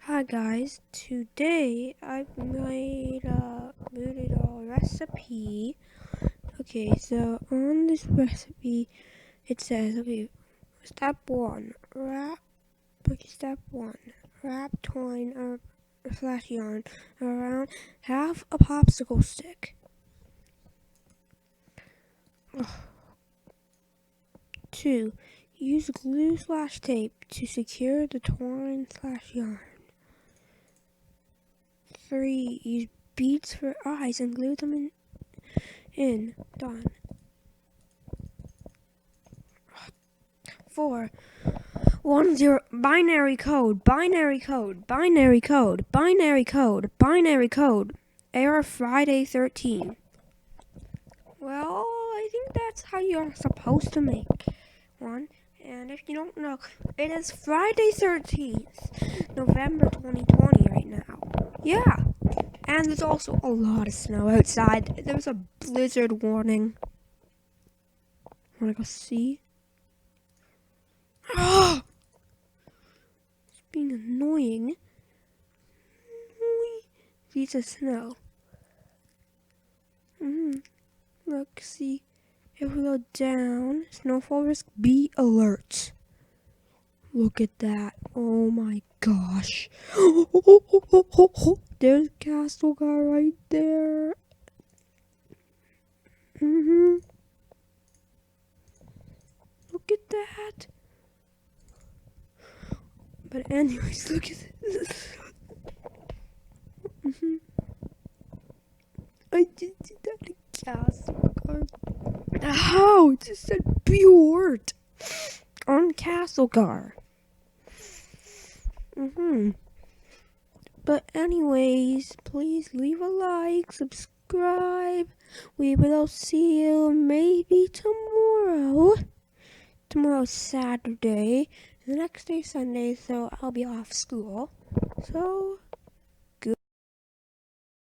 Hi guys, today I've made a voodoo recipe. Okay, so on this recipe it says, step 1, step 1, wrap twine or slash yarn around half a popsicle stick. 2, use glue slash tape to secure the twine slash yarn. 3, use beads for eyes and glue them in. Done. 4, 10 binary code. Error Friday 13. Well, I think that's how you're supposed to make one. And if you don't know, it is Friday 13th, November 2020 right now. Yeah. And there's also a lot of snow outside. There's a blizzard warning. Wanna go see? Oh! It's being annoying. Piece of snow. Look, see. If we go down, snowfall risk, be alert. Look at that. Oh my gosh. There's castlegar right there. Look at that. But anyways, look at this. I just did that castlegar. Ow! It just said Bjort on castlegar. But anyways, please leave a like, subscribe. We will see you maybe tomorrow. Tomorrow's Saturday. The next day Sunday, so I'll be off school. So